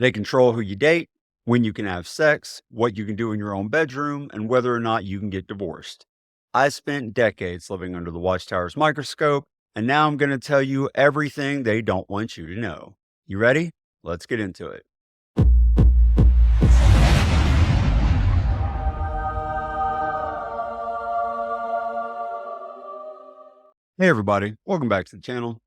They control who you date, when you can have sex, what you can do in your own bedroom, and whether or not you can get divorced. I spent decades living under the Watchtower's microscope, and now I'm going to tell you everything they don't want you to know. You ready? Let's get into it. Hey, everybody. Welcome back to the channel.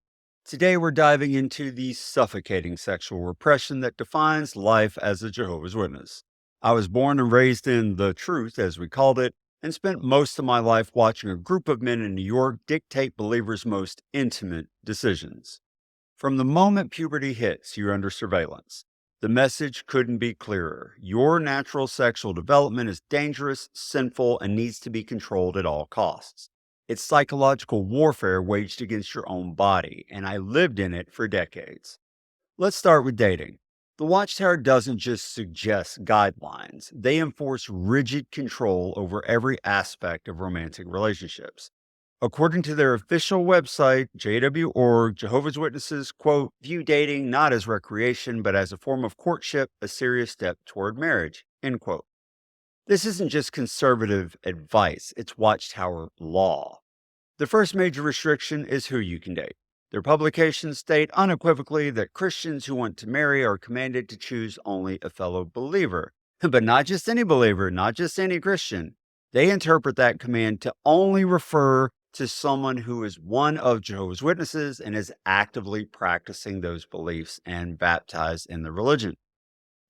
Today, we're diving into the suffocating sexual repression that defines life as a Jehovah's Witness. I was born and raised in the truth, as we called it, and spent most of my life watching a group of men in New York dictate believers' most intimate decisions. From the moment puberty hits, you're under surveillance. The message couldn't be clearer. Your natural sexual development is dangerous, sinful, and needs to be controlled at all costs. It's psychological warfare waged against your own body, and I lived in it for decades. Let's start with dating. The Watchtower doesn't just suggest guidelines, they enforce rigid control over every aspect of romantic relationships. According to their official website, JW.org, Jehovah's Witnesses, quote, view dating not as recreation, but as a form of courtship, a serious step toward marriage, end quote. This isn't just conservative advice, it's Watchtower law. The first major restriction is who you can date. Their publications state unequivocally that Christians who want to marry are commanded to choose only a fellow believer. But not just any believer, not just any Christian. They interpret that command to only refer to someone who is one of Jehovah's Witnesses and is actively practicing those beliefs and baptized in the religion.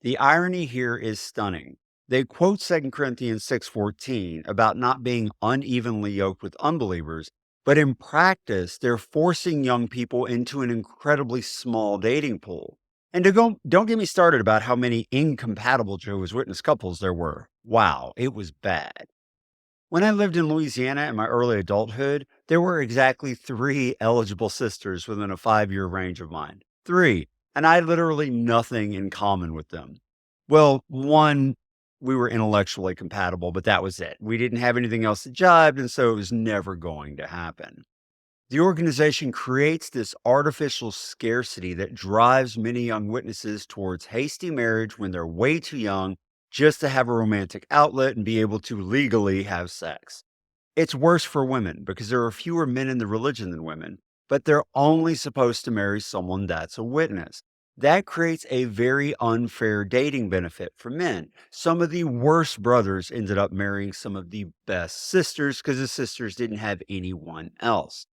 The irony here is stunning. They quote 2 Corinthians 6:14 about not being unevenly yoked with unbelievers, but in practice, they're forcing young people into an incredibly small dating pool. And don't get me started about how many incompatible Jehovah's Witness couples there were. Wow, it was bad. When I lived in Louisiana in my early adulthood, there were exactly 3 eligible sisters within a 5-year range of mine. 3. And I had literally nothing in common with them. Well, one, we were intellectually compatible, but that was it. We didn't have anything else that jived, and so it was never going to happen. The organization creates this artificial scarcity that drives many young witnesses towards hasty marriage when they're way too young just to have a romantic outlet and be able to legally have sex. It's worse for women because there are fewer men in the religion than women, but they're only supposed to marry someone that's a witness. That creates a very unfair dating benefit for men. Some of the worst brothers ended up marrying some of the best sisters because the sisters didn't have anyone else.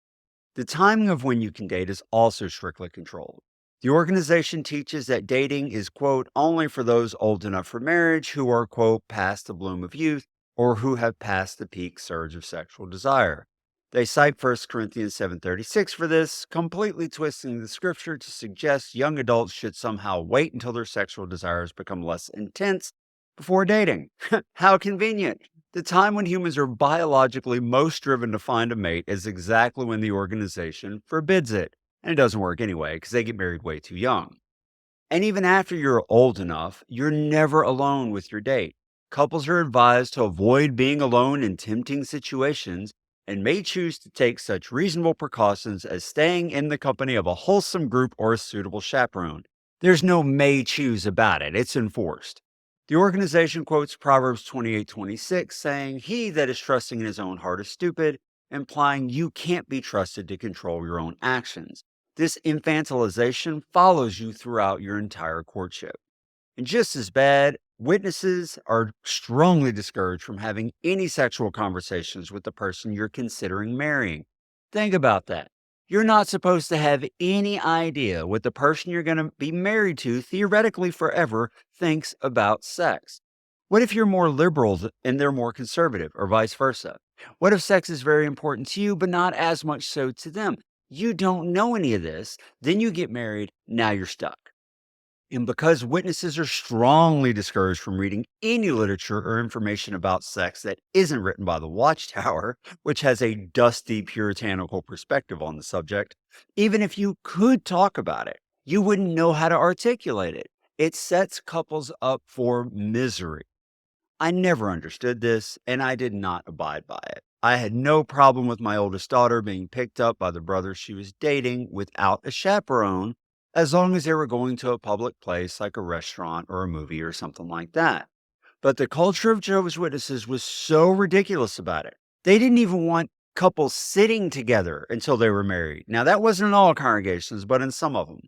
The timing of when you can date is also strictly controlled. The organization teaches that dating is, quote, only for those old enough for marriage who are, quote, past the bloom of youth or who have passed the peak surge of sexual desire. They cite 1 Corinthians 7:36 for this, completely twisting the scripture to suggest young adults should somehow wait until their sexual desires become less intense before dating. How convenient. The time when humans are biologically most driven to find a mate is exactly when the organization forbids it. And it doesn't work anyway, because they get married way too young. And even after you're old enough, you're never alone with your date. Couples are advised to avoid being alone in tempting situations and may choose to take such reasonable precautions as staying in the company of a wholesome group or a suitable chaperone. There's no may choose about it, it's enforced. The organization quotes Proverbs 28:26, saying, he that is trusting in his own heart is stupid, implying you can't be trusted to control your own actions. This infantilization follows you throughout your entire courtship. And just as bad, witnesses are strongly discouraged from having any sexual conversations with the person you're considering marrying. Think about that. You're not supposed to have any idea what the person you're going to be married to, theoretically forever, thinks about sex. What if you're more liberal and they're more conservative, or vice versa? What if sex is very important to you, but not as much so to them? You don't know any of this, then you get married, now you're stuck. And because witnesses are strongly discouraged from reading any literature or information about sex that isn't written by the Watchtower, which has a dusty puritanical perspective on the subject, even if you could talk about it, you wouldn't know how to articulate it. It sets couples up for misery. I never understood this, and I did not abide by it. I had no problem with my oldest daughter being picked up by the brother she was dating without a chaperone, as long as they were going to a public place like a restaurant or a movie or something like that. But the culture of Jehovah's Witnesses was so ridiculous about it. They didn't even want couples sitting together until they were married. Now, that wasn't in all congregations, but in some of them.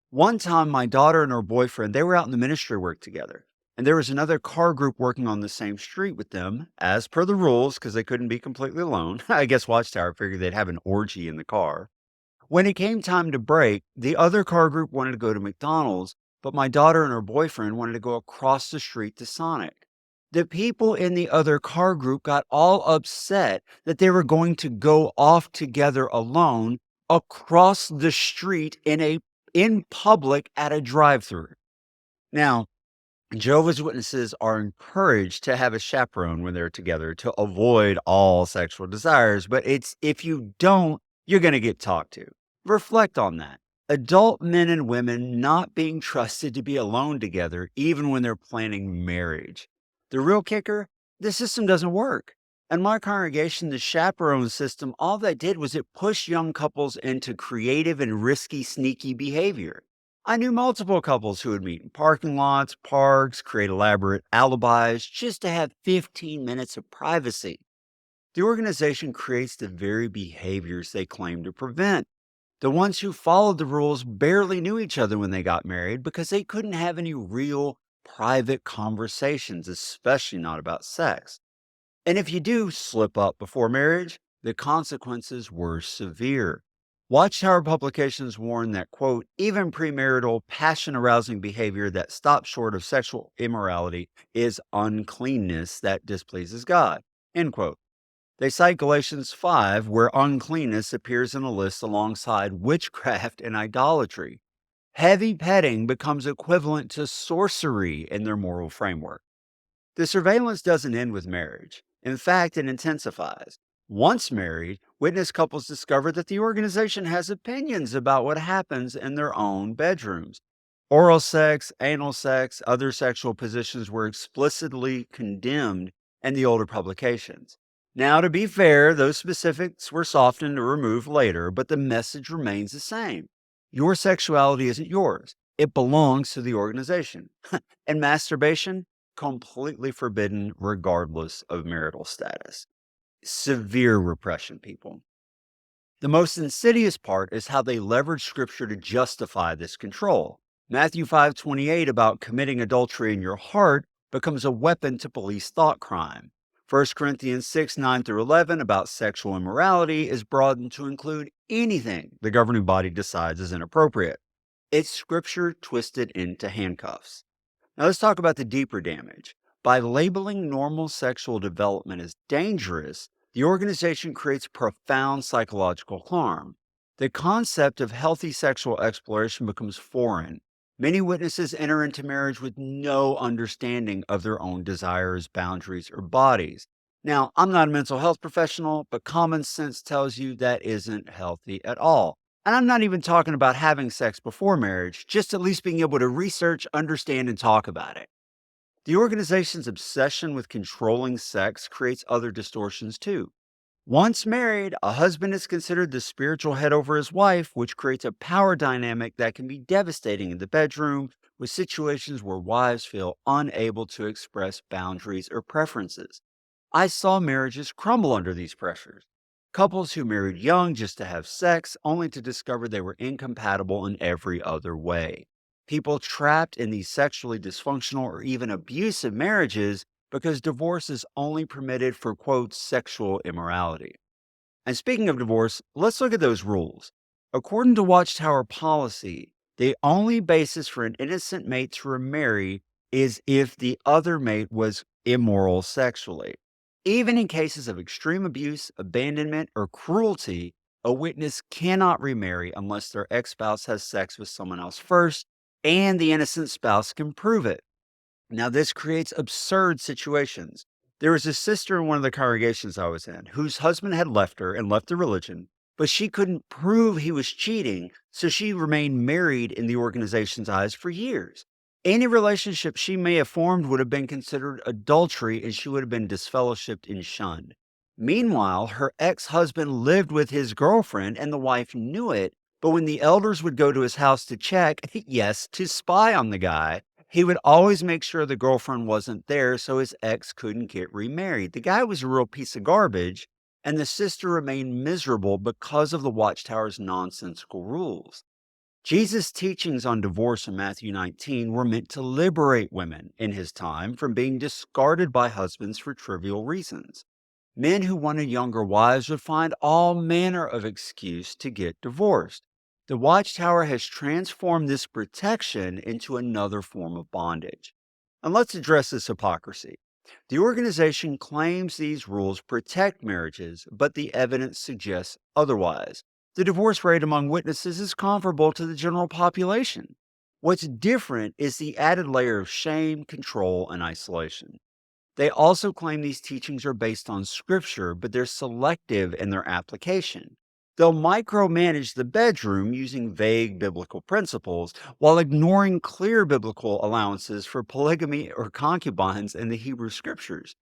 One time, my daughter and her boyfriend, they were out in the ministry work together. And there was another car group working on the same street with them, as per the rules, because they couldn't be completely alone. I guess Watchtower figured they'd have an orgy in the car. When it came time to break, the other car group wanted to go to McDonald's, but my daughter and her boyfriend wanted to go across the street to Sonic. The people in the other car group got all upset that they were going to go off together alone across the street in public at a drive-through. Now, Jehovah's Witnesses are encouraged to have a chaperone when they're together to avoid all sexual desires, but it's if you don't, you're going to get talked to. Reflect on that. Adult men and women not being trusted to be alone together, even when they're planning marriage. The real kicker, the system doesn't work. In my congregation, the chaperone system, all that did was it pushed young couples into creative and risky, sneaky behavior. I knew multiple couples who would meet in parking lots, parks, create elaborate alibis just to have 15 minutes of privacy. The organization creates the very behaviors they claim to prevent. The ones who followed the rules barely knew each other when they got married because they couldn't have any real private conversations, especially not about sex. And if you do slip up before marriage, the consequences were severe. Watchtower publications warn that, quote, even premarital, passion arousing behavior that stops short of sexual immorality is uncleanness that displeases God, end quote. They cite Galatians 5, where uncleanness appears in a list alongside witchcraft and idolatry. Heavy petting becomes equivalent to sorcery in their moral framework. The surveillance doesn't end with marriage. In fact, it intensifies. Once married, witness couples discover that the organization has opinions about what happens in their own bedrooms. Oral sex, anal sex, other sexual positions were explicitly condemned in the older publications. Now, to be fair, those specifics were softened or removed later, but the message remains the same. Your sexuality isn't yours. It belongs to the organization. And masturbation, completely forbidden regardless of marital status. Severe repression, people. The most insidious part is how they leverage scripture to justify this control. Matthew 5:28 about committing adultery in your heart becomes a weapon to police thought crime. 1 Corinthians 6:9 through 11 about sexual immorality is broadened to include anything the governing body decides is inappropriate. It's scripture twisted into handcuffs. Now let's talk about the deeper damage. By labeling normal sexual development as dangerous, the organization creates profound psychological harm. The concept of healthy sexual exploration becomes foreign. Many witnesses enter into marriage with no understanding of their own desires, boundaries, or bodies. Now, I'm not a mental health professional, but common sense tells you that isn't healthy at all. And I'm not even talking about having sex before marriage, just at least being able to research, understand, and talk about it. The organization's obsession with controlling sex creates other distortions too. Once married, a husband is considered the spiritual head over his wife, which creates a power dynamic that can be devastating in the bedroom, with situations where wives feel unable to express boundaries or preferences. I saw marriages crumble under these pressures. Couples who married young just to have sex, only to discover they were incompatible in every other way. People trapped in these sexually dysfunctional or even abusive marriages because divorce is only permitted for, quote, sexual immorality. And speaking of divorce, let's look at those rules. According to Watchtower policy, the only basis for an innocent mate to remarry is if the other mate was immoral sexually. Even in cases of extreme abuse, abandonment, or cruelty, a witness cannot remarry unless their ex spouse has sex with someone else first and the innocent spouse can prove it. Now, this creates absurd situations. There was a sister in one of the congregations I was in whose husband had left her and left the religion, but she couldn't prove he was cheating, so she remained married in the organization's eyes for years. Any relationship she may have formed would have been considered adultery and she would have been disfellowshipped and shunned. Meanwhile, her ex husband lived with his girlfriend and the wife knew it, But when the elders would go to his house to check, yes, to spy on the guy, he would always make sure the girlfriend wasn't there so his ex couldn't get remarried. The guy was a real piece of garbage, and the sister remained miserable because of the Watchtower's nonsensical rules. Jesus' teachings on divorce in Matthew 19 were meant to liberate women in his time from being discarded by husbands for trivial reasons. Men who wanted younger wives would find all manner of excuse to get divorced. The Watchtower has transformed this protection into another form of bondage. And let's address this hypocrisy. The organization claims these rules protect marriages, but the evidence suggests otherwise. The divorce rate among witnesses is comparable to the general population. What's different is the added layer of shame, control, and isolation. They also claim these teachings are based on scripture, but they're selective in their application. They'll micromanage the bedroom using vague biblical principles while ignoring clear biblical allowances for polygamy or concubines in the Hebrew scriptures.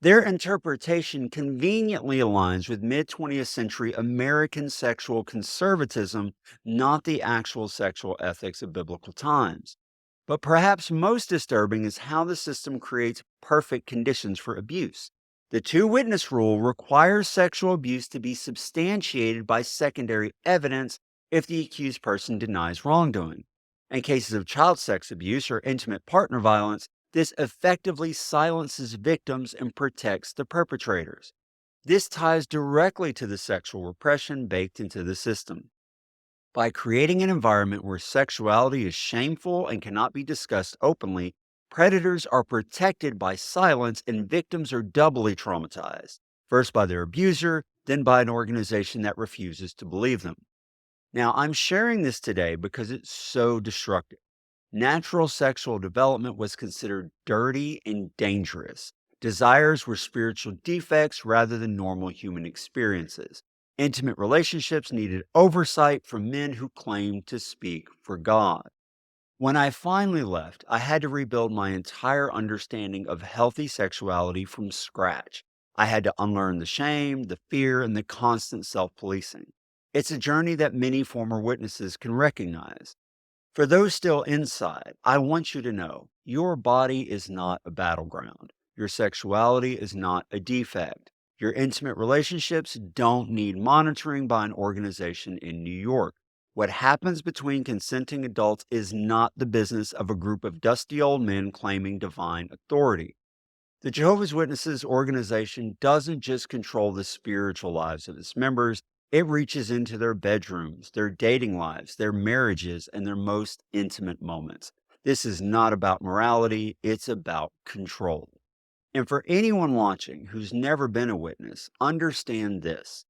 Their interpretation conveniently aligns with mid 20th century American sexual conservatism, not the actual sexual ethics of biblical times. But perhaps most disturbing is how the system creates perfect conditions for abuse. The two witness rule requires sexual abuse to be substantiated by secondary evidence if the accused person denies wrongdoing. In cases of child sex abuse or intimate partner violence, this effectively silences victims and protects the perpetrators. This ties directly to the sexual repression baked into the system. By creating an environment where sexuality is shameful and cannot be discussed openly, predators are protected by silence and victims are doubly traumatized, first by their abuser, then by an organization that refuses to believe them. Now, I'm sharing this today because it's so destructive. Natural sexual development was considered dirty and dangerous. Desires were spiritual defects rather than normal human experiences. Intimate relationships needed oversight from men who claimed to speak for God. When I finally left, I had to rebuild my entire understanding of healthy sexuality from scratch. I had to unlearn the shame, the fear, and the constant self policing. It's a journey that many former witnesses can recognize. For those still inside, I want you to know your body is not a battleground. Your sexuality is not a defect. Your intimate relationships don't need monitoring by an organization in New York. What happens between consenting adults is not the business of a group of dusty old men claiming divine authority. The Jehovah's Witnesses organization doesn't just control the spiritual lives of its members, it reaches into their bedrooms, their dating lives, their marriages, and their most intimate moments. This is not about morality, it's about control. And for anyone watching who's never been a witness, understand this.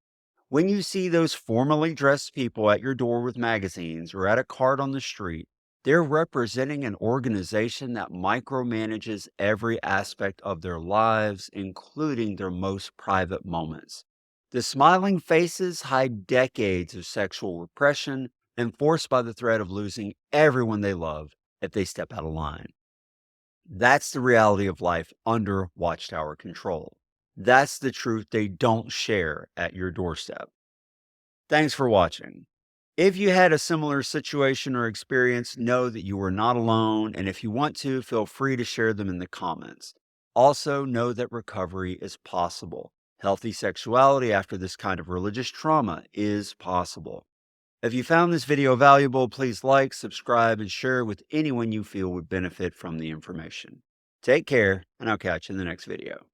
When you see those formally dressed people at your door with magazines or at a cart on the street, they're representing an organization that micromanages every aspect of their lives, including their most private moments. The smiling faces hide decades of sexual repression enforced by the threat of losing everyone they love if they step out of line. That's the reality of life under Watchtower control. That's the truth they don't share at your doorstep. Thanks for watching. If you had a similar situation or experience, know that you are not alone, and if you want to, feel free to share them in the comments. Also, know that recovery is possible. Healthy sexuality after this kind of religious trauma is possible. If you found this video valuable, please like, subscribe, and share it with anyone you feel would benefit from the information. Take care, and I'll catch you in the next video.